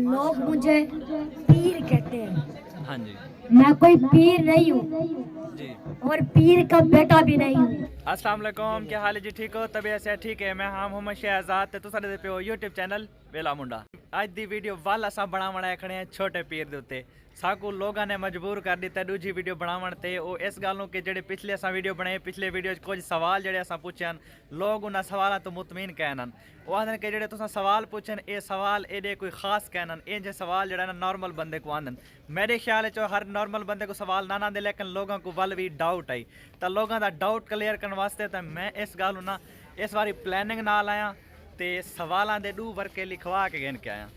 लोग मुझे पीर कहते हैं। हाँ जी मैं कोई पीर नहीं हूँ जी। और पीर का बेटा भी नहीं हूँ। अस्सलाम वालेकुम, क्या हाल है जी? ठीक हो? तबीयत से ठीक है? मैं हाँ मोहम्मद शहजाद ते तुसां दे पियो यूट्यूब चैनल वेला मुंडा। अज दी वीडियो वाल असां बनावण खड़े हैं छोटे पीर दे उत्ते। साकू लोगों ने मजबूर कर दिता दूजी वीडियो बनावण ते ओ इस गल नूं कि जेहड़े पिछले असां वीडियो बनाए पिछले वीडियो च कुछ सवाल जेहड़े असां पुछन लोग उन्हां सवालां तो मुतमीन कहन वो आखदे कि जेहड़े तुसां सवाल पुछन ये सवाल एडे कोई खास कहन ये जे सवाल जेहड़ा ना नॉर्मल बंदे को आंदन। मेरे ख्याल च हर नॉर्मल बंदे को सवाल ना आंदे लेकिन लोगों को वल भी डाउट आई तो लोगों का डाउट क्लीयर करने वास्ते तो मैं इस गल ना इस बारी प्लैनिंग नाल आया तो सवालों के 2 वर्के लिखवा के गिन के आया।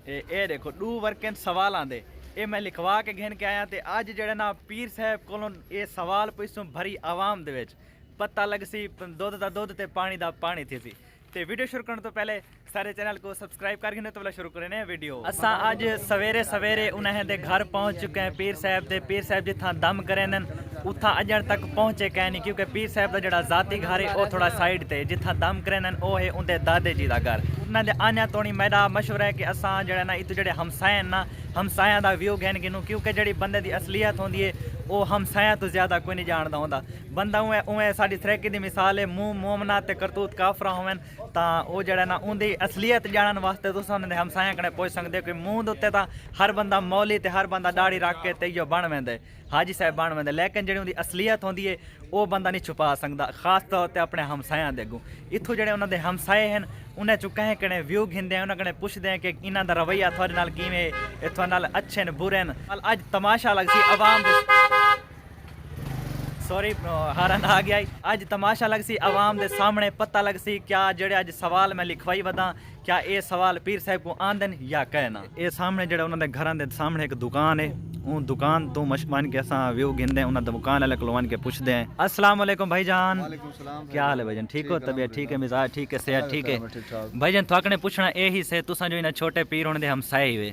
ये देखो 2 वर्के सवालों के ये मैं लिखवा के गिन के आया तो अज जो ना पीर साहब को ये सवाल पुछूँ भरी आवाम दे विच पता लग सी दुध का दुध ते पानी का पानी थी सी। तो वीडियो शुरू करने तो पहले सारे चैनल को सब्सक्राइब करके तो पहले शुरू करें वीडियो। असा अज सवेरे सवेरे उन्हें दे घर पहुँच चुके हैं पीर साहब जिथा दम करें उथा अजन तक पहुँचे कै नहीं क्योंकि पीर साहब का जोड़ा जाती घर है वो थोड़ा साइड ते जिथा दम करें वो है उनके दादे जी का घर। उन्होंने आने तो नहीं मेरा मशवरा है कि असा जो ना इत जो हमसाए ना हमसाया का व्यू गैन गिनूँ क्योंकि जी बंदे की असलियत होंगी है वो हमसाया तो ज़्यादा कोई नहीं जानता होंदा। बंदा उवें साड़ी थरैकी की मिसाल है मूँह मोमना ते करतूत काफरा होवन तो वो जड़ा ना उनकी असलियत जानने वास्ते तुस उन्होंने हमसाया कने पुछ सकते हो कि मूँह उत्ते तो हर बंदा मौली ते हर बंदा दाढ़ी रख के ते इयो बन वेंदे हाजी साहब बन वेंदे लेकिन जी उनकी असलियत होंदी है वो बंदा नहीं छुपा सकता खास तौर पर अपने हमसाया दे अगों। इत्थों जो उन्होंने हमसाए हैं उन्हें चो कहें कने व्यू घिंदे हैं उन्हें पुछते हैं कि इन्हों का रवैया थोड़े नाल किवें इत्थों नाल अच्छे ने बुरे ने। अज तमाशा लग सी आवाम सॉरी हारन आ गया। अज तमाशा लग सी आवाम के सामने पता लग सी क्या जेड़े अज सवाल मैं लिखवाई वदा क्या ये सवाल पीर साहब को आंदन या कहना। ये सामने जो उन्होंने घर के सामने एक दुकान है उन दुकान तो मशमान के असा व्यू गिनते उन्होंने दुकान वाले कलवान के पुछते हैं। अस्सलाम वालेकुम भाईजान, क्या हाल है भाईजान? ठीक हो? तबीयत ठीक है? मिजाज ठीक है? सेहत ठीक है? भाईजान थोकने पूछना यही से तुसा जो इन्हें छोटे पीर होने हमसाए हुए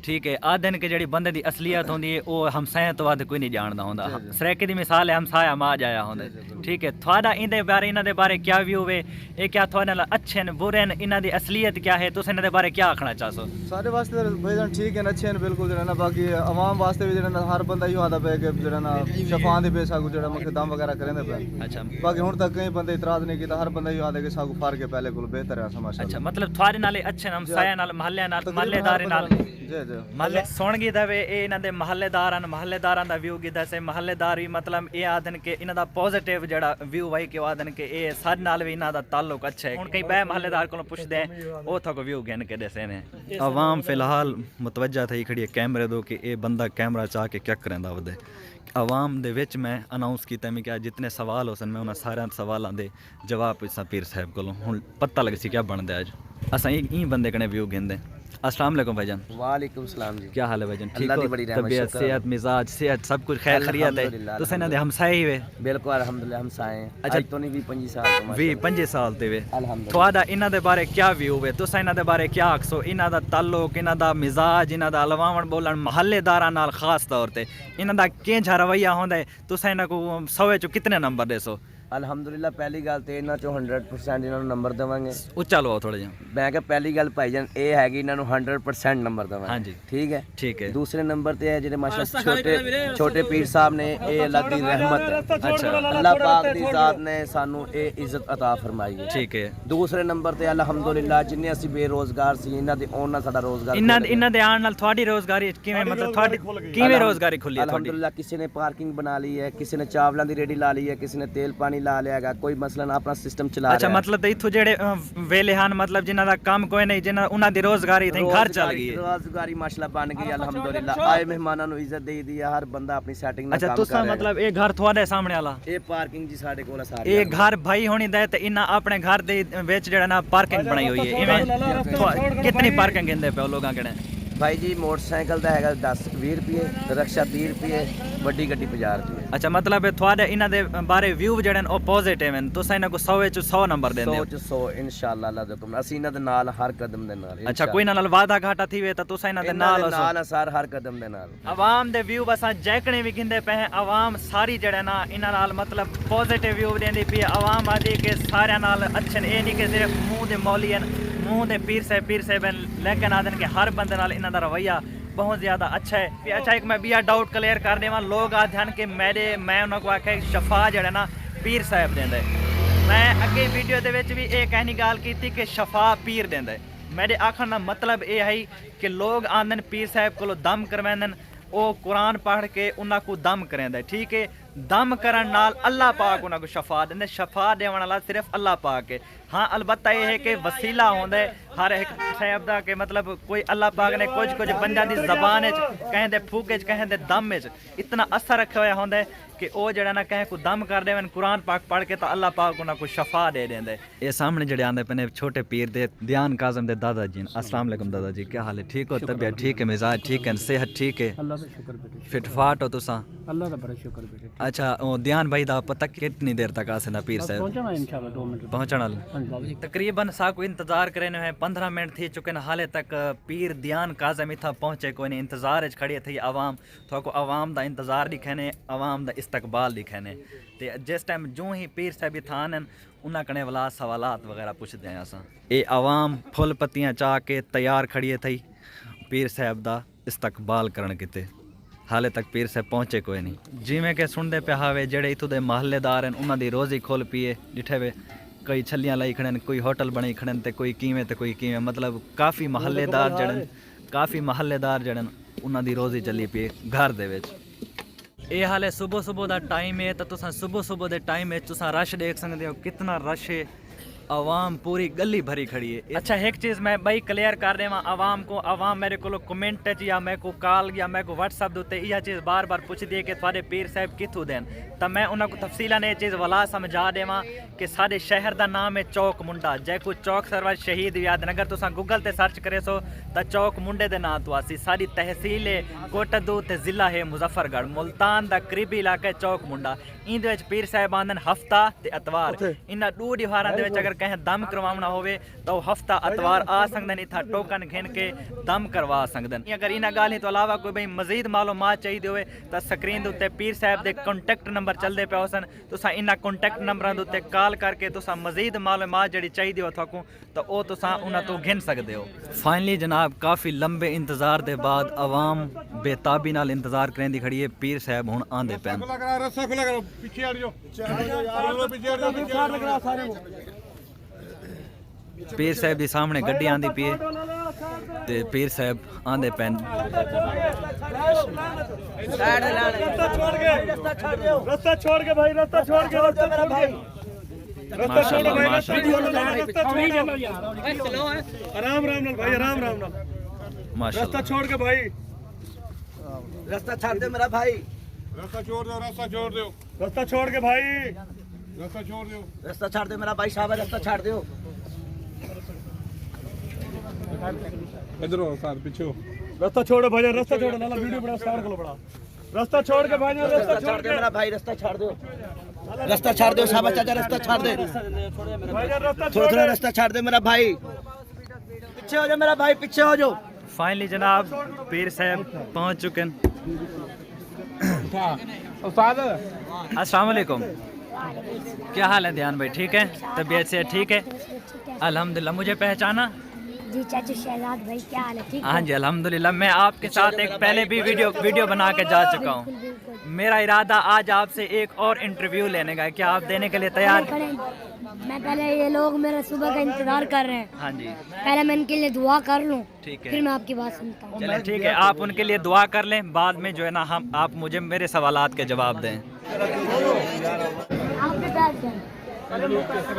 ठीक है आदन के जी बंदे की असलियत होंगी है वो हमसाया तो वध कोई नहीं जानता होंदा। सरेके की मिसाल है हमसाया माज आया होंगे ठीक है। थोड़ा इन्हें बारे इन्होंने बारे क्या व्यू है ये क्या थोड़े अच्छे ने बुरे ने इन्हों की असलियत क्या है तुस इन्होंने बारे क्या आखना चाहो? सारे वास्ते भाईजान ठीक है अच्छे हैं बिल्कुल जो ना बाकी आवाम वास्ते भी जो हर बंदा यो आता पे कि जो ना शफान दे पे सागू जो मुकदम वगैरह करेंदे पे। अच्छा बाकी हुन तक कई बंदे इतराज नहीं किया हर बंदा यो आता कि सागू फार के पहले को बेहतर है समझ। अच्छा मतलब थोड़े नाले अच्छे हम साया नाल महल्ले नाल महल्लेदार नाल जी जी महल्ले सुन गई दवे ए इन्हां दे महल्लेदारां दा व्यू गिदा से महल्लेदार भी मतलब ये आदन के इन्हां दा पॉजिटिव जेड़ा व्यू वाई के आदन के ए सारे नाल भी इन्हां दा ताल्लुक अच्छा है। हुन कई बे महल्लेदार कोलों पुछदे हैं ओ थको व्यू गिन के दसे ने। आवाम फिलहाल मुतवज्जा थई खड़ी है कैमरे दो कि ए बंदा कैमरा चाह के क्या करेंदा वदे। आवाम दे विच मैं अनाउंस किया मैं क्या जितने सवाल हो सन मैं उन्होंने सारे सवालों के जवाब पुछा पीर साहब को हुन पता लग सी क्या बनता अज असा ई बंदे कने व्यू गिनदे। अस्सलाम वालेकुम भाईजान। वालेकुम सलाम जी, क्या हाल है भाईजान? ठीक हो? तबीयत सेहत मिजाज सेहत सब कुछ खैर खैरियत है? तुस इन्हां दे हमसाए ही वे? बिल्कुल अल्हम्दुलिल्लाह हमसाए हैं। अच्छा तो नहीं 25 साल तो 25 साल ते वे अल्हम्दुलिल्लाह। थोड़ा इन्हां दे बारे क्या व्यू वे तुस इन्हां दे बारे क्या आखसो इन्हां दा ताल्लुक इन्हां दा मिजाज इन्हां दा अलवावण बोलन महल्लेदारां नाल खास तौर ते इन्हां दा किंजा रवैया होंदा है तुस इन्हां को 100 चो कितने नंबर देसो? अल्हम्दुलिल्लाह पहली गल तो इन्हां चो 100% इन्हां नूं नंबर देवांगे। उच्चा लो थोड़ा जिहा। मैं कहा पहली गल भाईजान ये है कि इन्हां नूं 100% नंबर देवांगे। हाँ जी ठीक है। दूसरे नंबर ते है जेडे माशाअल्लाह छोटे पीर साहब ने ये अल्लाह दी रहमत है। अच्छा अल्लाह पाक दी ज़ात ने सानू ये इज्जत अता फरमाई है ठीक है। दूसरे नंबर ते अल्हम्दुलिल्लाह जिन्ने असी बेरोजगार सी इन्हां दे ओन नाल साडा रोजगार इन्हां दे आण नाल थोड़ी रोजगारी किवें मतलब थोड़ी किवें रोजगारी खुली है? अल्हम्दुलिल्लाह किसी ने पार्किंग बना ली है किसी ने चावलों की रेडी ला ली है किसी ने तेल पानी ला लिया कोई मसलन अपना सिस्टम चला अच्छा मतलब इत्थों जेड़े वेले हन मतलब जिन्हां दा काम कोई नहीं जिन्हां उन्हां दी रोजगारी थे घर चल गई है रोजगारी माशाल्लाह बन गई अल्हम्दुलिल्लाह। आए मेहमानां नूं इज्जत दे दी है हर बंदा अपनी सेटिंग नाल काम कर रहा है। अच्छा तुसा मतलब ये घर थोड़े सामने वाला ये पार्किंग जी साडे कोल सारी ये घर भाई होनी दे ते इन्हां अपने घर दे विच जेड़ा ना पार्किंग बनाई हुई है इवें कितनी पार्किंग देंदे पे लोगां कने? भाई जी मोटरसाइकिल का है 10-20 रुपये रक्षा 30 रुपये वड्डी गड्डी 50 रुपये। अच्छा मतलब थोड़े इन्हां दे बारे व्यू जेड़े ओ पॉजिटिव हैं तुस इन्हां को 100 च 100 नंबर देंदे हो? 100 च 100 इंशाअल्लाह अल्लाह दे हुक्म असीं इन्हां दे नाल हर कदम दे नाल। अच्छा कोई नाल वादा घाटा थीवे तां तुस इन्हां दे नाल सर हर कदम दे नाल। आवाम दे व्यू असां जैकणे भी गिंदे पे हैं आवाम सारी जेड़ा ना इन्हां नाल मतलब पॉजिटिव व्यू देंदी पई आवाम आदी के सारे नाल अच्छे ने ये नहीं कि सिर्फ मुंह दे मौली हैं مونہ دے پیر صاحب لیکن آدھن کہ ہر بندے نال انہاں دا رویہ بہت زیادہ اچھا ہے. اچھا ایک میں بیا ڈاؤٹ کلیئر کر دیواں. لوگ آدھن کہ میں انہاں کو آکھیا شفا جڑا نا پیر صاحب دیندا ہے. میں اگے ویڈیو دے وچ بھی یہ کہنی گال کیتی کہ شفا پیر دیندا ہے. میرے آکھن دا مطلب یہ ہے کہ لوگ آندن پیر صاحب کو دم کرویندن, او قرآن پڑھ کے انہاں کو دم کریندا ہے. ٹھیک ہے, دم کرن نال اللہ پاک انہاں کو شفا دیندا ہے. شفا دیون والا صرف اللہ پاک ہے. ہاں البتہ یہ ہے کہ وسیلہ ہوندا ہے ہر ایک صاحب دا, کہ مطلب کوئی اللہ پاک نے کچھ بندیاں دی زبان وچ کہیں دے پھوک وچ کہیں دے دم وچ اتنا اثر رکھا ہوا ہوندا ہے کہ او جڑا نا کہیں کو دم کر دے قرآن پاک پڑھ کے تو اللہ پاک انہاں کو شفا دے دیندا ہے. یہ سامنے جڑے آندے پنے چھوٹے پیر دے دیان کاظم دے دادا جی. السلام علیکم دادا جی, کیا حال ہے؟ ٹھیک ہو؟ طبیعت ٹھیک ہے؟ مزاج ٹھیک ہے؟ صحت ٹھیک ہے؟ اللہ کا شکر بیٹے, فٹ فاٹ ہو تساں؟ اللہ کا بڑا شکر بیٹے. اچھا دیان بھائی دا پتہ کتنی دیر تک آسے نا پیر صاحب پہنچنا انشاءاللہ 2 منٹ پہنچن والے؟ تقریباً ساکو انتظار کرنے ہیں 15 منٹ تھی چکے ہیں. حالے تک پیر دیان کاظم اتھا پہنچے کوئی نہیں. انتظار وچ کھڑی تھی عوام. تو کو عوام دا انتظار لکھنے, عوام دا استقبال لکھنے. تے جس ٹائم جو ہی پیر صاحب اتھا آنن انہاں کنے والا سوالات وغیرہ پوچھتے ہیں اساں. اے عوام پھل پتیاں چاہ کے تیار کھڑی تھی پیر صاحب دا استقبال کرن کیتے. حالے تک پیر صاحب پہنچے کوئی نہیں. جویں کہ سنتے پہ ہاوے جڑے اتھوں دے محلے دار ہیں انہاں دی روزی کھول پیے ڈٹھے وے. کئی چھلیاں لائی کھڑن, کوئی ہوٹل بنائی کھڑن, تے کوئی کیویں تے کوئی کیویں. مطلب کافی محلے دار جڑن انہاں دی روزی چلی پی گھر دے وچ. اے حالے صبح دا ٹائم ہے تو تساں صبح دے ٹائم وچ تساں رش دیکھ سکدے ہو کتنا رش ہے. عوام پوری گلی بھری کھڑی ہے. اچھا ایک چیز میں بھائی کلیئر کر دیواں عوام کو. عوام میرے کو کمنٹ یا میں کو کال یا میں کو واٹس ایپ دے یہ چیز بار بار پوچھ دی کہ تھوڑے پیر صاحب کتھوں دین. تو میں انہاں کو تفصیلاً یہ چیز ولا سمجھا دیواں کہ سارے شہر دا نام ہے چوک منڈا. جے کو چوک سرور شہید یاد نگر تساں گوگل تے سرچ کرے سو تو چوک منڈے دے نام تو آسی. ساری تحصیل ہے کوٹدو تے ضلع ہے مظفر گڑھ. ملتان دا قریبی علاقہ ہے چوک منڈا. این دے وچ پیر صاحب آندن ہفتہ تے اتوار. انہاں 2 دیواراں دے وچ اگر کہیں دم کرواونا ہوئے تو ہفتہ اتوار آ سکدن اتھا ٹوکن گھن کے دم کروا سکدن. اگر انہاں گالیں تو علاوہ کوئی بھئی مزید معلومات چاہیے ہوئے تو سکرین دے اوتے پیر صاحب دے کانٹیکٹ نمبر چلدے پے ہوسن. تساں انہاں کانٹیکٹ نمبراں دے اوتے کال کر کے تساں مزید معلومات جڑی چاہیے ہو تھکو تو او تساں انہاں تو گھن سکدے ہو. فائنلی جناب کافی لمبے انتظار دے بعد عوام بے تابی نال انتظار کریندی کھڑی ہے. پیر صاحب ہن آندے پین. پیر صاحب دی سامنے گڈی آندی پی تے پیر صاحب آندے پین. رستہ چھوڑ کے بھائی, رستہ چھوڑ کے بھائی. ماشاءاللہ آرام نال بھائی, آرام نال. رستہ چھوڑ کے بھائی, رستہ چھاڑ دے میرا بھائی, رستہ چھوڑ دو, رستہ چھوڑ دو, رستہ چھوڑ کے بھائی, رستہ چھوڑ دو, رستہ چھاڑ دے میرا بھائی صاحب, رستہ چھاڑ دیو. ادھر ہو سار پیچھے ہو. رستہ چھوڑو بھائی, رستہ چھوڑو. لالا ویڈیو بڑا سٹارٹ کرو بڑا. رستہ چھوڑ کے بھائی, رستہ چھوڑ کے میرا بھائی, رستہ چھاڑ دو, رستہ چھاڑ دو صاحب, چاچا رستہ چھاڑ دے, تھوڑا رستہ چھاڑ دے میرا بھائی. پیچھے ہو جاؤ میرا بھائی, پیچھے ہو جاؤ. فائنلی جناب پیر صاحب پہنچ چکے ہیں. السلام علیکم, کیا حال ہے دیان بھائی؟ ٹھیک ہے؟ طبیعت سے ٹھیک ہے؟ الحمدللہ. مجھے پہچانا؟ جی چاچو شہزاد بھائی کیا حال ہے؟ ٹھیک ہاں جی الحمدللہ. میں آپ کے ساتھ ایک پہلے بھی ویڈیو بنا کے جا چکا ہوں. میرا ارادہ آج آپ سے ایک اور انٹرویو لینے کا ہے. کیا آپ دینے کے لیے تیار ہیں؟ میں پہلے یہ لوگ میرا صبح کا انتظار کر رہے ہیں. ہاں جی پہلے میں ان کے لیے دعا کر لوں, ٹھیک ہے, پھر میں آپ کی بات سنتا ہوں. چلیں ٹھیک ہے, آپ ان کے لیے دعا کر لیں. بعد میں جو ہے نا آپ مجھے میرے سوالات کے جواب دیں. آپ بھی بیٹھ جائیں,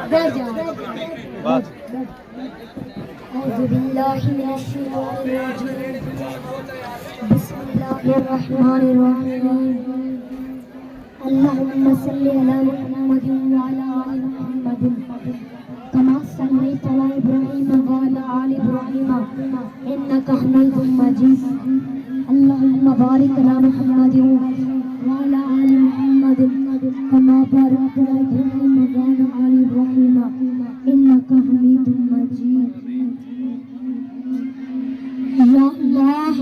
بیٹھ جائیں. اعوذ باللہ من الشیطان الرجیم, بسم اللہ الرحمن الرحیم. اللهم صل على محمد وعلى آل محمد كما صليت على إبراهيم وعلى آل إبراهيم إنك حميد مجيد. اللهم بارك على محمد وعلى آل محمد كما باركت على إبراهيم وعلى آل إبراهيم إنك حميد مجيد. یا اللہ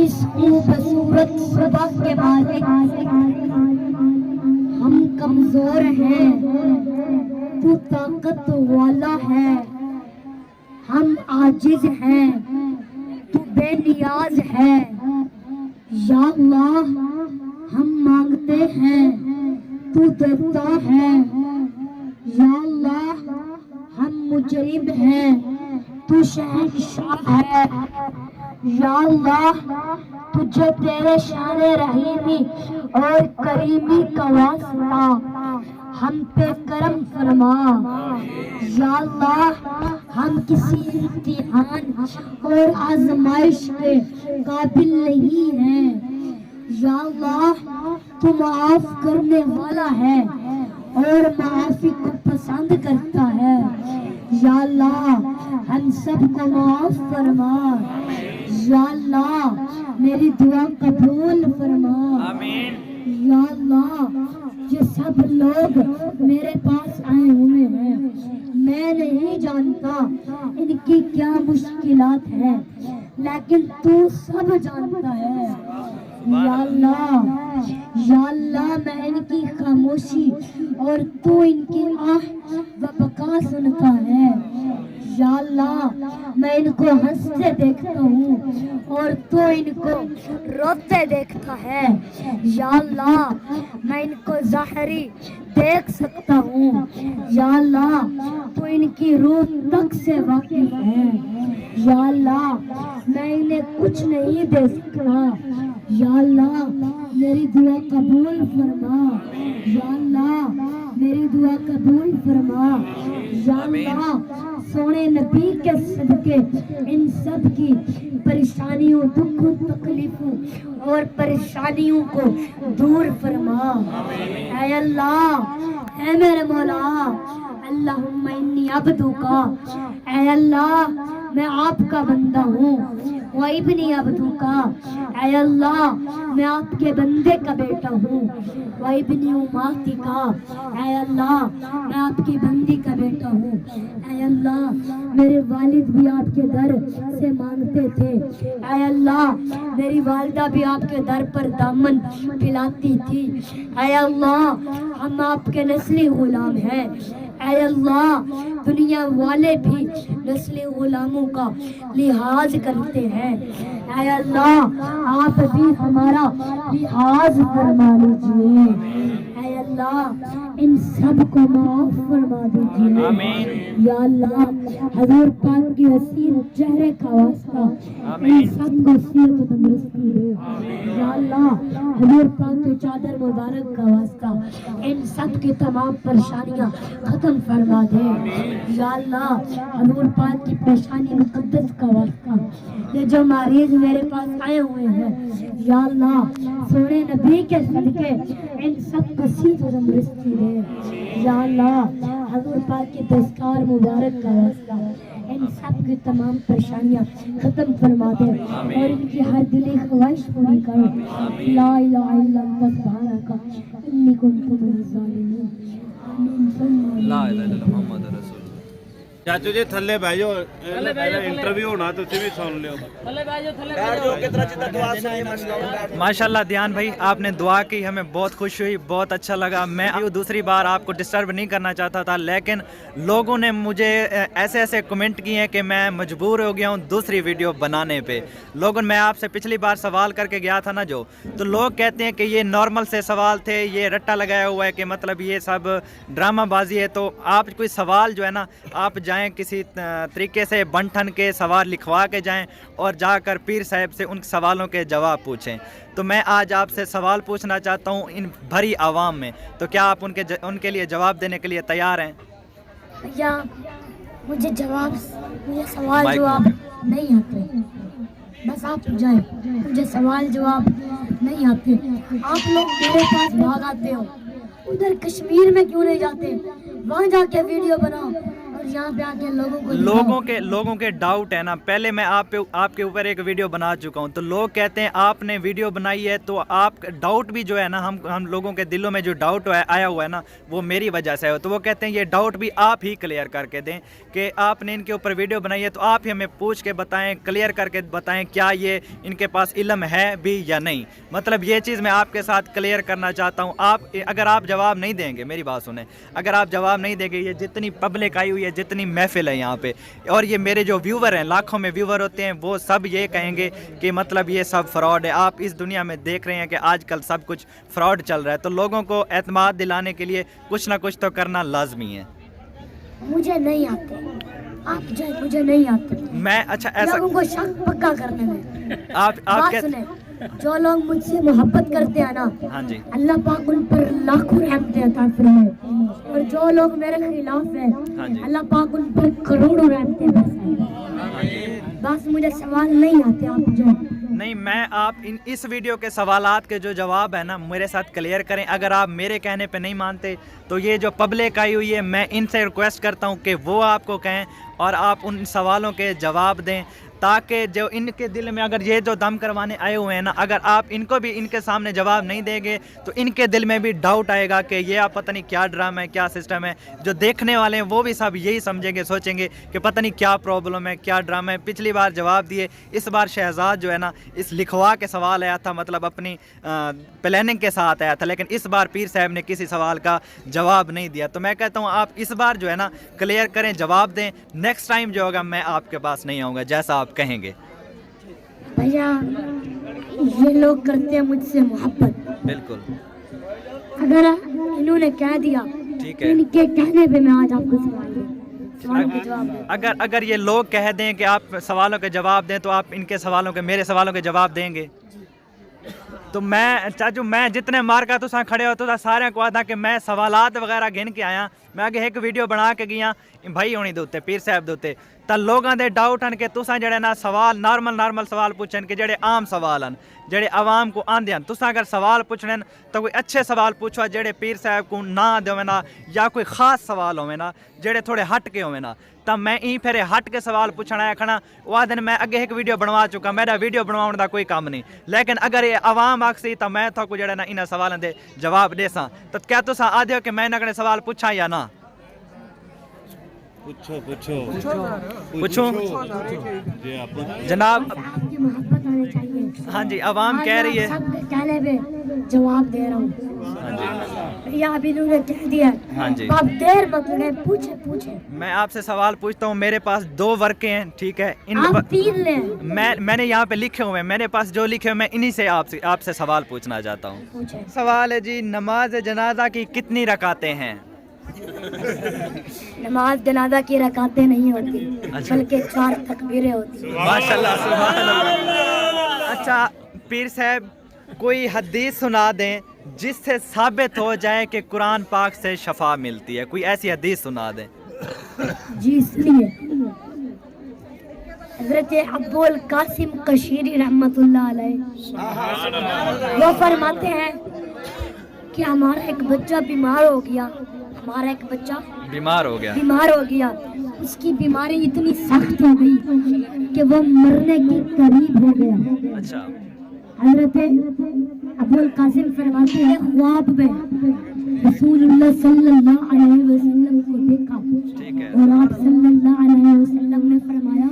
اس خوبصورت صبح کے مالک ہم کمزور ہیں, تو طاقت والا ہے. ہم عاجز ہیں تو بے نیاز ہے، یا اللہ ہم مانگتے ہیں تو دیتا ہے، یا اللہ ہم مجرم ہیں تو شہنشاہ ہے، یا اللہ تجھے تیرے شان رحیمی اور کریمی کا واسطہ ہم پہ کرم فرما، یا اللہ ہم کسی امتحان اور آزمائش کے قابل نہیں ہیں، یا اللہ تو معاف کرنے والا ہے اور معافی کو پسند کرتا ہے، یا اللہ ہم سب کو معاف فرما، یا اللہ میری دعا قبول فرما، آمین۔ یا اللہ یہ سب لوگ میرے پاس آئے ہوئے ہیں، میں نہیں جانتا ان کی کیا مشکلات ہیں، لیکن تو سب جانتا ہے، یا اللہ میں ان کی خاموشی اور تو ان کی آہ و بکا سنتا ہے، یا اللہ میں ان کو ہنستے دیکھتا ہوں اور تو ان کو روتے دیکھتا ہے، یا اللہ میں ان کو ظاہری دیکھ سکتا ہوں، یا اللہ تو ان کی روح تک سے واقف ہے، یا اللہ میں انہیں کچھ نہیں دے سکتا، یا اللہ میری دعا قبول فرما، یا اللہ میری دعا قبول فرما، یا اللہ سونے نبی کے صدقے ان سب کی پریشانیوں، دکھوں، تکلیفوں اور پریشانیوں کو دور فرما، اے اللہ اے میرے مولا، اللہم انی عبدوکا، اے اللہ میں آپ کا بندہ ہوں، وَإِبْنِ عَبْدُكَ، اے اللہ میں آپ کے بندے کا بیٹا ہوں، وَإِبْنِ أُمَاتِكَ، اے اللہ میں آپ کی بندی کا بیٹا ہوں، اے اللہ میرے والد بھی آپ کے در سے مانگتے تھے، اے اللہ میری والدہ بھی آپ کے در پر دامن پھیلاتی تھی، اے اللہ ہم آپ کے نسلی غلام ہیں، اے اللہ دنیا والے بھی نسلی غلاموں کا لحاظ کرتے ہیں، اے اللہ آپ بھی ہمارا لحاظ فرما لیجئے، اے اللہ ان سب کو معاف فرما دیجئے، یا اللہ حضور پاک کی حسین چہرے کا واسطہ ان سب کو صحت و تندرستی دے، یا اللہ حضور پاک کی چادر مبارک کا واسطہ ان سب کی تمام پریشانیاں ختم فرما دے، یا اللہ حضور پاک کی پریشانی مقدس کا واسطہ یہ جو مریض میرے پاس آئے ہوئے ہیں، یا اللہ سونے نبی کے صدقے ان سب کو صحت و تندرستی دے، یا اللہ حضور پاک کی دستار مبارک کا واسطہ ان سب کی تمام پریشانیاں ختم فرما دے اور ان کی ہر دلی خواہش پوری کرے، لا الہ الا انت سبحانک انی کنت من الظالمین، آمین۔ لا الہ الا اللہ محمد رسول اللہ۔ ਚਾਚੂ ਜੀ ਥੱਲੇ ਬਹਿ ਜਾਓ, ਇੰਟਰਵਿਊ ਹੋਣਾ ਤੁਸੀਂ ਵੀ ਸੁਣ ਲਿਓ। ماشاءاللہ دیان بھائی آپ نے دعا کی، ہمیں بہت خوش ہوئی، بہت اچھا لگا۔ میں دوسری بار آپ کو ڈسٹرب نہیں کرنا چاہتا تھا، لیکن لوگوں نے مجھے ایسے ایسے کمنٹ کیے ہیں کہ میں مجبور ہو گیا ہوں دوسری ویڈیو بنانے پہ۔ لوگوں میں آپ سے پچھلی بار سوال کر کے گیا تھا نا جو، تو لوگ کہتے ہیں کہ یہ نارمل سے سوال تھے، یہ رٹا لگایا ہوا ہے کہ مطلب یہ سب ڈرامہ بازی ہے۔ تو آپ کوئی سوال جو ہے نا آپ جائیں کسی طریقے سے بن ٹھن کے سوال لکھوا کے جائیں اور جا کر پیر صاحب سے ان سوالوں کے جواب پوچھیں۔ تو میں آج آپ سے سوال پوچھنا چاہتا ہوں ان بھری عوام میں، تو کیا آپ ان کے لیے جواب دینے کے لیے تیار ہیں؟ یا مجھے سوال جواب نہیں آتے، بس آپ جائیں، مجھے سوال جواب نہیں آتے۔ آپ لوگ میرے پاس بھاگ آتے ہو، ادھر کشمیر میں کیوں نہیں جاتے؟ وہاں جا کے ویڈیو بناؤ اور یہاں پہ آ کے لوگوں کے ڈاؤٹ ہے نا۔ پہلے میں آپ کے اوپر ایک ویڈیو بنا چکا ہوں، تو لوگ کہتے ہیں آپ نے ویڈیو بنائی ہے تو آپ ڈاؤٹ بھی جو ہے نا، ہم لوگوں کے دلوں میں جو ڈاؤٹ آیا ہوا ہے نا وہ میری وجہ سے ہے، تو وہ کہتے ہیں یہ ڈاؤٹ بھی آپ ہی کلیئر کر کے دیں کہ آپ نے ان کے اوپر ویڈیو بنائی ہے تو آپ ہی ہمیں پوچھ کے بتائیں، کلیئر کر کے بتائیں کیا یہ ان کے پاس علم ہے بھی یا نہیں۔ مطلب یہ چیز میں آپ کے ساتھ کلیئر کرنا چاہتا ہوں۔ اگر آپ جواب نہیں دیں گے، میری بات سنیں، اگر آپ جواب نہیں دیں گے، یہ جتنی پبلک آئی ہوئی ہے، जितनी महफिल है यहाँ पे, और ये मेरे जो व्यूवर हैं, लाखों में व्यूवर होते हैं, वो सब ये कहेंगे कि मतलब ये सब फ्रॉड है। आप इस दुनिया में देख रहे हैं कि आजकल सब कुछ फ्रॉड चल रहा है, तो लोगों को एतमाद दिलाने के लिए कुछ ना कुछ तो करना लाजमी है। मुझे नहीं आते, आप जो मुझे नहीं आते, मैं अच्छा ऐसा लोगों को शक पक्का करने में। आप बात सुने, जो लोग मुझसे मोहब्बत करते हैं ना, हाँ जी, अल्लाह पाक उन पर लाखों रहमतें अता फरमाए, और जो लोग मेरे खिलाफ हाँ हैं, जी। अल्लाह पाक उन पर करोड़ों रहमतें बरसाए। बस मुझे सवाल नहीं आते, आप जो नहीं, मैं आप इस वीडियो के सवालात के जो जवाब है ना मेरे साथ क्लियर करें। अगर आप मेरे कहने पे नहीं मानते तो ये जो पब्लिक आई हुई है, मैं इनसे रिक्वेस्ट करता हूँ कि वो आपको कहें और आप उन सवालों के जवाब दें, ताकि जो इनके दिल में अगर ये जो दम करवाने आए हुए हैं ना, अगर आप इनको भी इनके सामने जवाब नहीं देंगे तो इनके दिल में भी डाउट आएगा कि ये आप पता नहीं क्या ड्रामा है, क्या सिस्टम है। जो देखने वाले हैं वो भी सब यही समझेंगे, सोचेंगे कि पता नहीं क्या प्रॉब्लम है, क्या ड्रामा है। पिछली बार जवाब दिए, इस बार शहजाद जो है ना इस लिखवा के सवाल आया था, मतलब अपनी प्लानिंग के साथ आया था, लेकिन इस बार पीर साहब ने किसी सवाल का जवाब नहीं दिया। तो मैं कहता हूँ आप इस बार जो है ना क्लियर करें, जवाब दें। नेक्स्ट टाइम जो होगा मैं आपके पास नहीं आऊँगा जैसा आप कहेंगे। भैया ये लोग करते हैं मुझसे मोहब्बत, बिल्कुल अगर इन्होंने कह दिया, ठीक है। इनके कहने पे मैं आज आपको सवाल के जवाब दूं। अगर ये लोग कह दें कि आप सवालों के जवाब दें तो आप इनके सवालों के, मेरे सवालों के जवाब देंगे? तो मैं चाचू, मैं जितने मार्का तुसा खड़े हो तुसा सारे को आता कि मैं सवालात वगैरह गिन के आया। मैं अगे एक वीडियो बना के गया भाई होनी दे उत्ते, पीर साहब दे उत्ते, तो लोगों के डाउट हैं कि तुसा जड़े ना सवाल नॉर्मल सवाल पूछन कि जड़े आम सवाल हैं, जड़े आवाम को आंदे हैं। तुसा अगर सवाल पूछने तो कोई अच्छे सवाल पूछो जड़े पीर साहब को ना देवे ना, या कोई ख़ास सवाल होवे ना जड़े थोड़े हट के होवे ना। तब मैं ई फिर हट के सवाल पूछना है खड़ा। वह दिन मैं अगे एक वीडियो बनवा चुका, मेरा वीडियो बनवाने का कोई काम नहीं। लेकिन अगर ये आवाम आखसी तो मैं तो जड़ा ना इन सवालों के जवाब दे सा, तो क्या तुसा आदे हो कि मैं इन्हें सवाल पूछा या ना? पूछो जनाब। आपकी मोहब्बत आनी चाहिए। हाँ जी, आवाम कह रही है। सब कहने पे जवाब दे रहा हूँ। भैया अभी इन्होंने कह दिया, हाँ जी। आप देर मत लगाए, पूछे। मैं आपसे सवाल पूछता हूँ। मेरे पास 2 वर्के हैं, ठीक है? आप 3 लें। मैंने यहाँ पे लिखे हुए हैं, मेरे पास जो लिखे हुए मैं इन्हीं से आपसे सवाल पूछना चाहता हूँ। सवाल है जी, नमाज जनाजा की कितनी रकातें हैं? नमाज जनाजा की रकातें नहीं होती, बल्कि 4 तकबीरें होती। माशाल्लाह, सुभान अल्लाह। अच्छा पीर साहब, कोई हदीस सुना दें जिससे साबित हो जाए कि कुरान पाक से शफा मिलती है। कोई ऐसी हदीस सुना दें। जी इसलिए हजरत अब्दुल कासिम कशीरी रहमतुल्लाह अलैह वो फरमाते हैं कि हमारा एक बच्चा बीमार हो गया, बीमार हो गया। उसकी बीमारी इतनी सख्त हो गई कि वो मरने के करीब हो गया। अच्छा। हजरत अब्दुल कासिम फरमाते हैं ख्वाब में रसूलुल्लाह सल्लल्लाहु अलैहि वसल्लम को देखा, ठीक है। और आप सल्लल्लाहु अलैहि वसल्लम ने फरमाया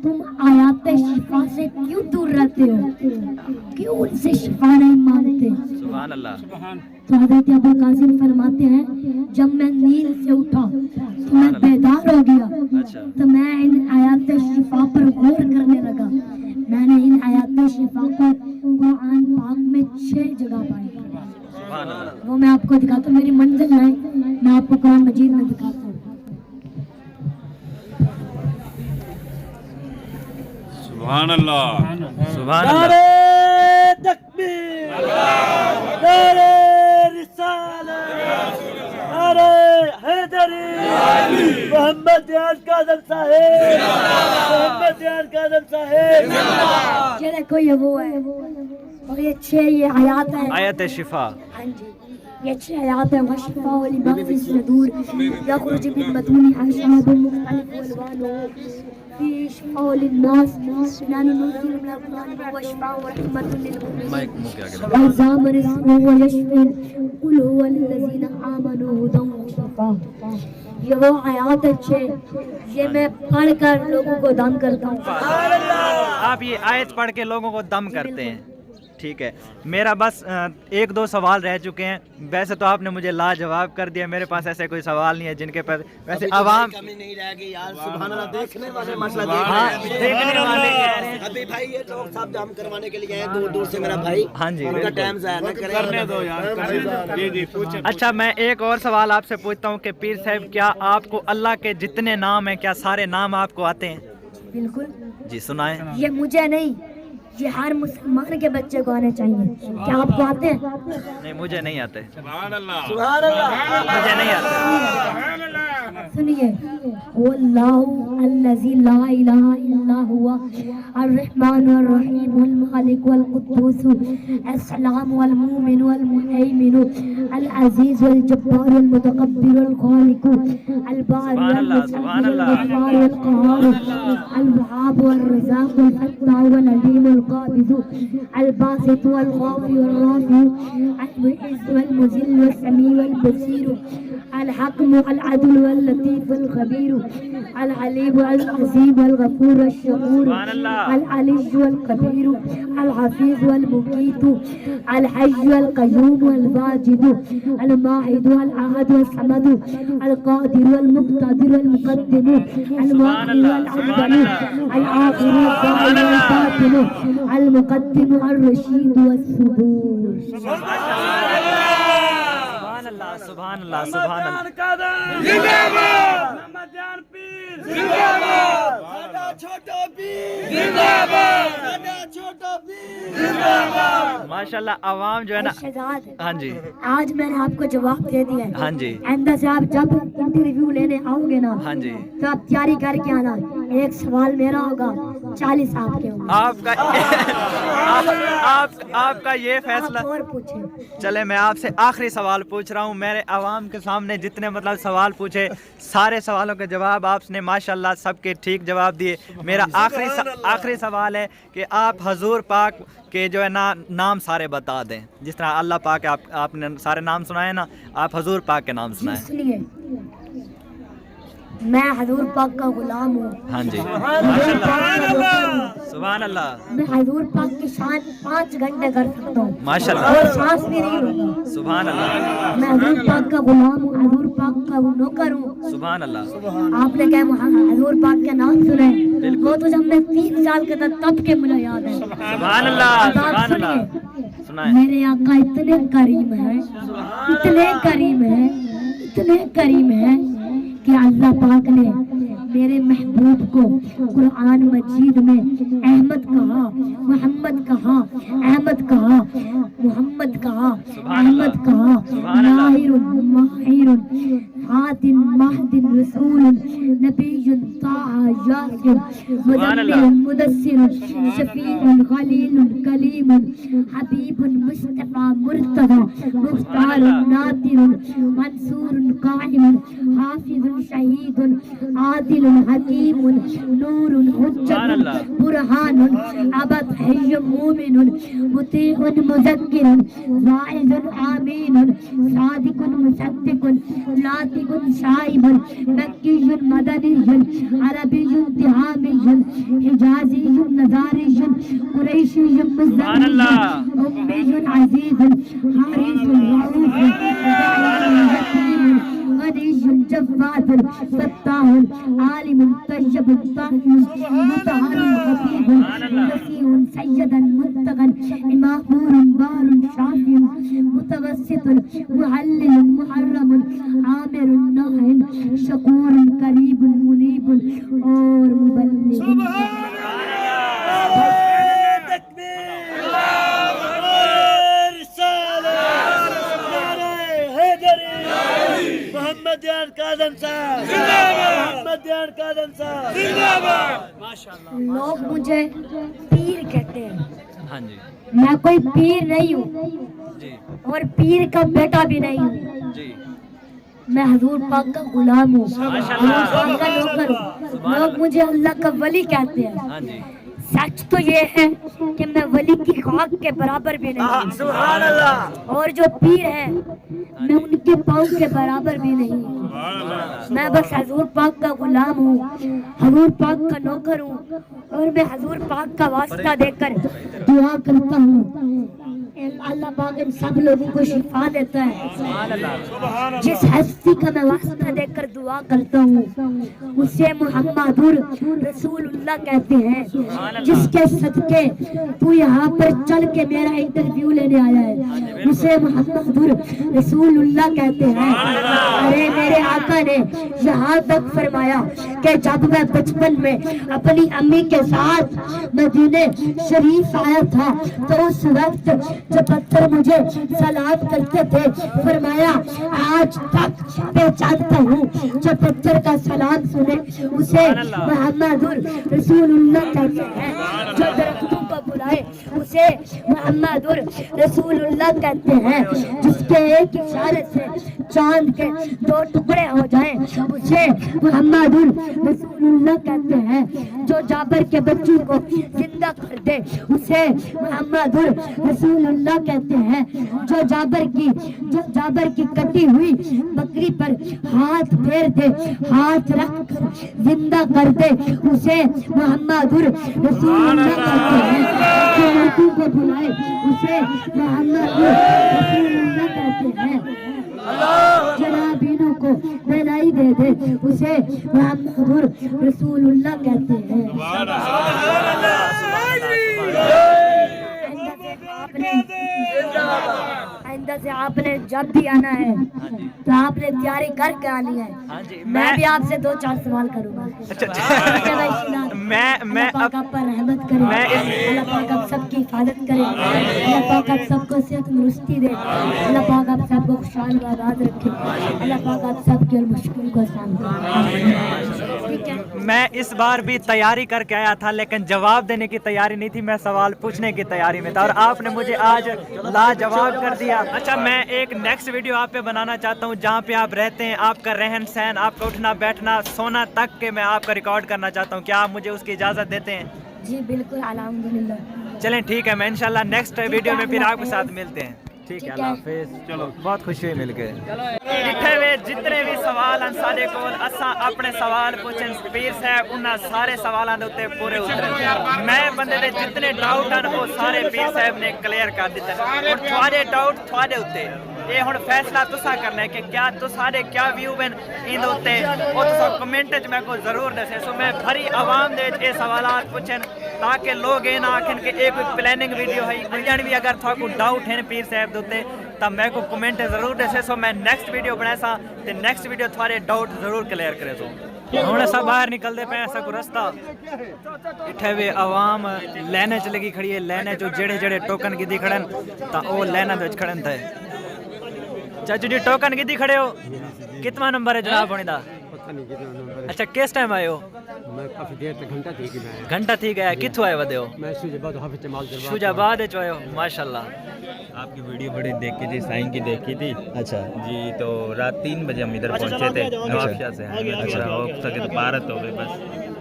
तुम आयात शिफा से क्यों दूर रहते हो, क्यों उनसे शिफा नहीं मांगते? सुभान अल्लाह। तो हजरत अब्दुल कासिम फरमाते हैं जब मैं नींद से उठा तो मैं बेदार हो गया। अच्छा। तो मैं इन आयात शिफा पर गौर करने लगा। मैंने इन आयात शिफा को कुरान पाक में 6 जगह पाई। सुभान अल्लाह। वो मैं आपको दिखाता हूँ, मेरी मंजिल है, मैं आपको कुरान मजीद में दिखाता हूँ। सुभान अल्लाह, सुभान अल्लाह। तकबीर, नारे रिसालत, नारे हैदरी, मोहम्मद यार कादम साहेब, मोहम्मद यार कादम साहेब। ये देखो ये वो है, और ये 6 ये आयात है, आयत शिफा। हाँ जी, ये 6 आयात है। वशिफा वली मग़फ़िर सदूर यख़रुजु मिन बतूनि अशराबुल मुख्तलिफ अलवानुहु फी शिफ़ाउ लिन्नास नहनु नुज़्ज़िलु मिनल क़ुरआनि व शिफ़ाउ व रहमतुल लिल मुमिनीन व ज़ाम रिज़्क़ुहु व यशफ़ी क़ुल हुवा लिल्लज़ीना आमनू हुदन व शिफ़ा। ये वो आयात अच्छे, ये मैं पढ़कर लोगों को दम करता हूँ। आप ये आयत पढ़ के लोगों को दम करते हैं, ٹھیک ہے. میرا بس ایک دو سوال رہ چکے ہیں. ویسے تو آپ نے مجھے لاجواب کر دیا. میرے پاس ایسے کوئی سوال نہیں ہے جن کے پر ویسے عوام کمی نہیں رہ گئی یار. سبحان اللہ. دیکھنے والے مسئلہ دیکھنے والے کہہ رہے ہیں. ابھی بھائی یہ لوگ سب ہم کروانے کے لیے ہیں دور دور سے. میرا بھائی ہاں جی ان کا ٹائم ضائع نہ کرنے دو یار. جی پوچھیں. اچھا میں ایک اور سوال آپ سے پوچھتا ہوں کہ پیر صاحب کیا آپ کو اللہ کے جتنے نام ہیں کیا سارے نام آپ کو آتے ہیں؟ بالکل. جی سنائیں. یہ مجھے نہیں، یہ ہر مسلمان کے بچے کو آنے چاہیے. کیا آپ کو آتے ہیں؟ نہیں مجھے نہیں آتے. سبحان اللہ. سبحان اللہ. مجھے نہیں آتے. سنیے، واللہ الذی لا الہ الا هو الرحمن الرحیم المالک والقدوس السلام والمؤمن والمهیمن العزیز والجبار والمتکبر والخالق الباری والمصور والغفار والقهار الوهاب والرزاق والفتاح والعلیم القابض الباسط والخافض والرافع المعز والمذل والسمیع والبصیر الحكم العدل واللطيف الخبير العليم العظيم الغفور الشكور العلي والكبير الحفيظ والمقيت الحي والقيوم والواجد الماعد والأحد والصمد القادر والمقتدر والمقدم المؤخر والأول الآخر والظاهر والباطن المقدم الرشيد والصبور. سبحان اللہ سبحان اللہ. ماشاء اللہ. عوام جو ہے نا. ہاں جی آج میں نے آپ کو جواب دے دیا ہے. ہاں جی آئندہ سے آپ جب انٹرویو لینے آؤ گے نا ہاں جی تو آپ تیاری کر کے آنا. ایک سوال میرا ہوگا، 40 آپ کے ہوں گے. آپ کا یہ فیصلہ. آپ اور پوچھیں. چلے میں آپ سے آخری سوال پوچھ رہا ہوں. میرے عوام کے سامنے جتنے مطلب سوال پوچھے سارے سوالوں کے جواب آپ نے ماشاءاللہ سب کے ٹھیک جواب دیے. میرا آخری سوال ہے کہ آپ حضور پاک کے جو ہے نا نام سارے بتا دیں. جس طرح اللہ پاک آپ نے سارے نام سنائے نا، آپ حضور پاک کے نام سنائیں. سنیے، میں حضور پاک کا غلام ہوں. ہاں جی سبحان اللہ. میں حضور پاک کی شان 5 گھنٹے کر سکتا ہوں ماشاء اللہ. اور سانس بھی نہیں لوں. سبحان اللہ. میں حضور پاک کا غلام ہوں، حضور پاک کا نوکر ہوں. سبحان اللہ. آپ نے کہا حضور پاک کے نام سنے، وہ تو جب میں 3 سال کے تھا تب کے مجھے یاد ہے. سبحان اللہ. سبحان اللہ. سنائیں. میرے آقا اتنے کریم ہیں، اتنے کریم ہیں، اتنے کریم ہیں کہ اللہ پاک نے میرے محبوب کو قرآن مجید میں احمد کہا، محمد کہا، احمد کہا، محمد کہا، احمد کہا، ماہر ماہر حاتم مہد رسول نبی طاہا یاسر مدبر مدثر شفیع خلیل کلیم حبیب مصطفیٰ مرتضی مختار ناطر منصور قائم حافظ شہید عادل حکیم نور حجت برہان عبد حی مومن مطیع مذکر واعظ آمین صادق مصدق ناطق شائب مکی مدنی عربی تہامی حجازی نظاری قریشی مزدی امی عزیز حریص رؤوف غنی جواد فتاح عالم طیب طاہر مطہر خفیف نسیع سیدا متقا مغفور بار شافع متوسط محلل محرم عامر ناہ شکور قریب منیب اور مبلغ. محمد یار کاظم صاحب محمد یار کاظم صاحب زندہ باد. ماشاءاللہ. لوگ مجھے پیر کہتے ہیں. ہاں جی میں کوئی پیر نہیں ہوں جی اور پیر کا بیٹا بھی نہیں ہوں. جی میں حضور پاک کا غلام ہوں، حضور پاک کا نوکر ہوں. لوگ مجھے اللہ کا ولی کہتے ہیں. ہاں جی سچ تو یہ ہے کہ میں ولی کی خاک کے برابر بھی نہیں ہوں. سبحان اللہ. اور جو پیر ہیں میں ان کے پاؤں کے برابر بھی نہیں ہوں. मैं बस हजूर पाक का गुलाम हूँ, हजूर पाक का नौकर हूँ, और मैं हजूर पाक का वास्ता देकर दुआ करता हूँ। अल्लाह पाक इन सब लोगों को शिफा देता है। जिस हस्ती का मैं वास्ता देकर दुआ करता हूँ उसे मुहम्मदुर रसूलुल्लाह कहते हैं, जिसके सदके तू यहाँ पर चल के मेरा इंटरव्यू लेने आया है, उसे मुहम्मदुर रसूलुल्लाह कहते हैं। अरे मेरे आका ने यहाँ तक फरमाया कि जब मैं बचपन में अपनी अम्मी के साथ मदीने शरीफ आया था तो उस वक्त जो पत्थर मुझे सलाम करते थे, फरमाया आज तक पहचानता हूँ जो पत्थर का सलाम सुने उसे मुहम्मदुर रसूलुल्लाह कहते हैं, जो दरख्तों को बुलाए उसे मुहम्मदुर रसूलुल्लाह कहते हैं, जिसके एक इशारे से चांद के 2 टुकड़े हो जाएं उसे मुहम्मदुर रसूलुल्लाह कहते हैं, जो जाबर के बच्चों को जिंदा कर दे उसे मुहम्मदुर रसूलुल्लाह कहते हैं, जो जाबर की कटी हुई बकरी पर हाथ फेर दे, हाथ रख कर जिंदा कर दे उसे मुहम्मदुर रसूलुल्लाह कहते हैं, जो मृत्यु को बुलाए उसे मुहम्मदुर रसूलुल्लाह कहते हैं, जनाबीनों को बनाई दे दे उसे मुहम्मदुर रसूलुल्लाह कहते हैं। आइंदा से आपने जब भी आना है तो आपने तैयारी करके आनी है। मैं भी आपसे 2-4 सवाल करूंगा। मैं आप पर रहमत करे, अल्लाह पाक आप सबकी हिफाजत करे, अल्लाह पाक आप सबको सेहत तंदुरुस्ती दे, अल्लाह पाक आप सबको खुशहाल व आबाद रखे, अल्लाह पाक आप सबके मुश्किल को आसान करे। ठीक है, मैं इस बार भी तैयारी करके आया था, लेकिन जवाब देने की तैयारी नहीं थी, मैं सवाल पूछने की तैयारी में था और आपने मुझे आज लाजवाब कर दिया। अच्छा, मैं एक नेक्स्ट वीडियो आप पे बनाना चाहता हूँ जहाँ पे आप रहते हैं, आपका रहन सहन, आपका उठना बैठना सोना तक के मैं आपका रिकॉर्ड करना चाहता हूँ। क्या आप मुझे उसकी इजाज़त देते हैं? जी बिल्कुल, अल्हम्दुलिल्लाह। चलें ठीक है, मैं इंशाल्लाह नेक्स्ट वीडियो में फिर आपके साथ मिलते हैं। ठीक है, अल्लाह हाफिज़। चलो, बहुत खुशी हुई मिलके। इत्थे वे जितने भी सवाल हैं सारे कोल असा अपने सवाल पूछन पीर साहब उन्हां सारे सवालों के उत्ते पूरे उत्तर मैं बंदे दे जितने डाउट हैं वो सारे पीर साहब ने क्लियर कर दिते। और थोड़े डाउट थोड़े उत्ते ये हुण फैसला तुसा करना है कि क्या तुसारे क्या व्यू हैं इन उत्ते और तुसा कमेंट च मैं को जरूर दसे। सो मैं भरी आवाम दे ये सवालात पूछन ताकि लोग ये ना आखन कि ये कोई प्लानिंग वीडियो है। उजन भी अगर थोड़ा को डाउट है पीर साहब दे उत्ते तब मैं को कमेंट जरूर दसे। सो मैं नेक्स्ट वीडियो बनाए सा ते नेक्स्ट वीडियो थोड़े डाउट जरूर क्लियर करे। सो हुण असां बाहर निकलते पे ऐसा को रास्ता इत्थे वे आवाम लाइने च लगी खड़ी है। लाइने जो जेड़े जेड़े टोकन गिदी खड़न ता ओ लाइना दे विच खड़न थे। चाचू जी टोकन गिदी खड़े हो, कितना नंबर है जनाब होने दा? अच्छा, किस टाइम आए हो? मैं काफी देर तक घंटा थी गया। कित्थों आए वदे हो? मैं शुजाबाद च आए हो, माशाल्लाह। आपकी वीडियो बड़ी देखी थी, साईं की देखी थी। अच्छा जी, तो रात 3 बजे हम इधर पहुंचे थे नवाबशाह से। अच्छा, हो सके तो पारत हो गई बस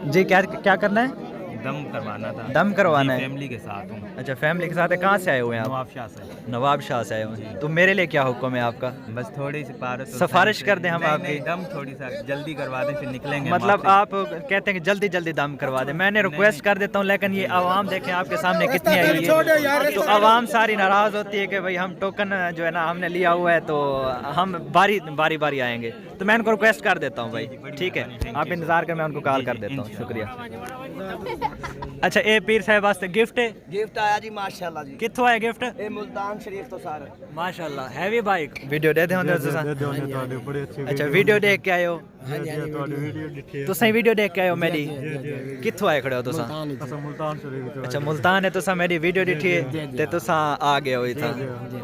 जी। क्या करना है? दम करवाना था। दम करवाना है? फैमिली के साथ हूँ। अच्छा, फैमिली के साथ है। कहाँ से आए हुए हैं आप? नवाबशाह से। नवाबशाह से आए हुए हैं। तो मेरे लिए क्या हुक्म है आपका? बस थोड़ी सी पारत सिफारिश कर दें हम आपकी? दम थोड़ी सा जल्दी करवा दें फिर निकलेंगे। मतलब आप कहते हैं कि जल्दी जल्दी दम करवा दें। मैंने रिक्वेस्ट कर देता हूँ, लेकिन ये आवाम देखें आपके सामने कितनी आई है। तो आवाम सारी नाराज़ होती है कि भाई हम टोकन जो है ना हमने लिया हुआ है तो हम बारी बारी आएंगे। तो मैं उनको रिक्वेस्ट कर देता हूँ भाई। ठीक है, आप इंतज़ार कर, मैं उनको कॉल कर देता हूँ। शुक्रिया। अच्छा, ए पीर साहब वास्ते गिफ्ट है? गिफ्ट आया जी माशाल्लाह जी। कित्थों आया गिफ्ट? ए मुल्तान शरीफ तो सारे माशाल्लाह। हैवी बाइक वीडियो दे दे बड़े अच्छे। अच्छा, वीडियो देख के आए हो? तुसां वीडियो देख के आए हो मेरी? कित्थों आए खड़े हो तुसां? मुल्तान शरीफ। अच्छा, मुल्तान है। तुसां मेरी वीडियो दिखी है ते तुसां आ गए हो इथा।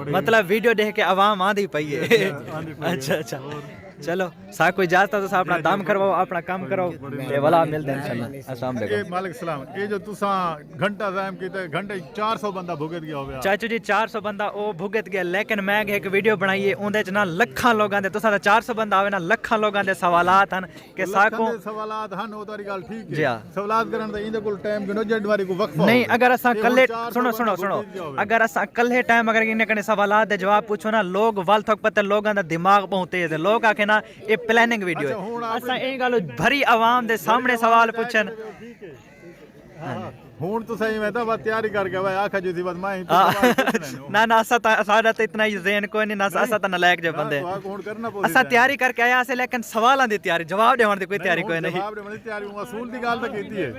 मतलब वीडियो देख के आवाम आंदी पई है। अच्छा, चलो सा कोई इजाजत है तो अपना दाम करवाओ, अपना काम करो ते वाला मिलते हैं इंशाल्लाह। अस्सलाम वालेकुम। मालिक सलाम। ये जो तुसा घंटा टाइम कीते घंटे 400 बंदा भुगत गया होवे। चाचू जी 400 बंदा ओ भुगत गया, लेकिन मैं एक वीडियो बनाई है उंदे च ना लाखां लोगां दे तुसा 400 बंदा आवे ना लाखां लोगां दे सवालात हन कि साको सवालात हन। ओ तारी गल ठीक है जी। हां, सवालात करन दा इंदे कोल टाइम गिनो जडवारी को वक्फा नहीं। अगर असा कल्ले सुनो अगर असा कल्ले टाइम अगर इने कने सवालात दे जवाब पूछो ना लोग वाल थक पते लोगां दा दिमाग बहुत तेज है। लोग आखे ना ये प्लानिंग वीडियो है असा ये गल भरी आवाम दे सामने सवाल पूछन ਹੁਣ तो सही मैं तो बात तैयारी करके भाई आखा जी थी बात मैं ना ना सारा तो इतना ही ज़हन कोई नहीं ना असा तो नालायक जो बंदे असा तैयारी करके आया से लेकिन सवालों की तैयारी जवाब देने की कोई तैयारी कोई नहीं जवाब देने की तैयारी असूल की गाल तो कीती है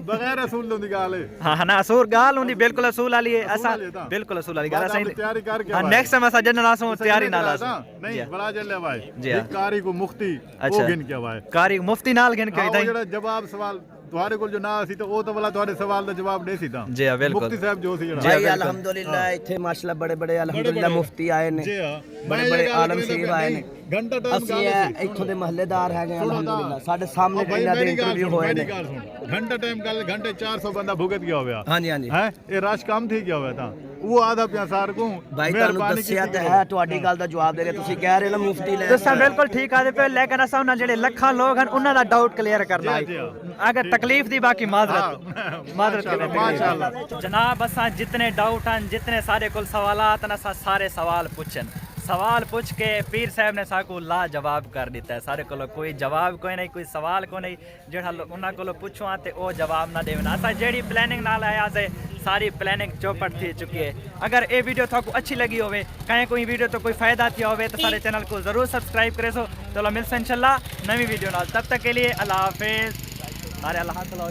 बगैर असूल दी गाल है हां ना असूल गाल होंदी बिल्कुल असूल वाली है असा बिल्कुल असूल वाली गाल असा तैयारी करके हां नेक्स्ट टाइम असा जन्ना लासो तैयारी ना लासो नहीं बड़ा जल्ले भाई जी कारी को मुफ्ती वो गिन के भाई कारी मुफ्ती नाल गिन के दाई जेड़ा जवाब सवाल ਤੁਹਾਡੇ ਕੋਲ ਜੋ ਨਾ ਸੀ ਤਾਂ ਉਹ ਤਾਂ ਵਾਲਾ ਤੁਹਾਡੇ ਸਵਾਲ ਦਾ ਜਵਾਬ ਦੇ ਸੀ ਤਾਂ ਜੀ ਹਾਂ ਬਿਲਕੁਲ ਮੁਫਤੀ ਸਾਹਿਬ ਜੋ ਸੀ ਜਿਹੜਾ भाई अल्हम्दुलिल्लाह इत्थे माशाल्लाह बड़े बड़े अल्हम्दुलिल्लाह मुफ्ती आए ने जी हां बड़े बड़े आलम शरीफ आए ने घंटा टाइम ਅਸੀਂ ਇੱਥੋਂ ਦੇ ਮਹੱਲੇਦਾਰ ਹੈਗੇ ਅਲਹਮਦੁਲਿਲਾ ਸਾਡੇ ਸਾਹਮਣੇ ਇਹਨਾਂ ਦੇ ਇੰਟਰਵਿਊ ਹੋਏ ਨੇ घंटा टाइम गल घंटे 400 ਬੰਦਾ ਭੁਗਤ ਗਿਆ ਹੋਇਆ ਹਾਂਜੀ ਹਾਂਜੀ ਹੈ ਇਹ ਰਸ਼ ਕੰਮ ਥੀ ਗਿਆ ਹੋਇਆ ਤਾਂ ਉਹ ਆਦਾ ਪਿਆ ਸਾਰ ਕੋ ਭਾਈ ਤੁਹਾਨੂੰ ਦੱਸਿਆ ਤਾਂ ਹੈ ਤੁਹਾਡੀ ਗੱਲ ਦਾ ਜਵਾਬ ਦੇ ਰਹੇ ਤੁਸੀਂ ਕਹਿ ਰਹੇ ਨਾ ਮੁਫਤੀ ਲੈ ਤੁਸੀਂ ਬਿਲਕੁਲ ਠੀਕ ਆਦੇ ਪਏ ਲੇਕਿਨ ਅਸਾਂ ਉਹਨਾਂ ਜਿਹੜੇ ਲੱਖਾਂ ਲੋਕ ਹਨ ਉਹਨਾਂ ਦਾ ਡਾਊਟ ਕਲੀਅਰ ਕਰਨਾ ਹੈ अगर तकलीफ दी बाकी माजरत करें जनाब असा जितने डाउट हैं जितने सारे कुल सवालात हैं असा सारे सवाल पूछन सवाल पूछ के पीर साहब ने साकू ला जवाब कर दिता है सारे को कोई जवाब कोई नहीं कोई सवाल को नहीं जेड़ा उन्होंने को पुछवा तो वो जवाब ना देना असा जेड़ी प्लानिंग नाल आया से सारी प्लानिंग चौपट थी चुकी है अगर ये वीडियो थाकू अच्छी लगी होवे कहीं कोई वीडियो तो कोई फायदा थी होवे तो सारे चैनल को जरूर सब्सक्राइब करे सो चलो मिलते इंशाल्लाह नवी वीडियो नाल तब तक के लिए अल्लाह हाफिज सारे अल्लाह हाथ लाओ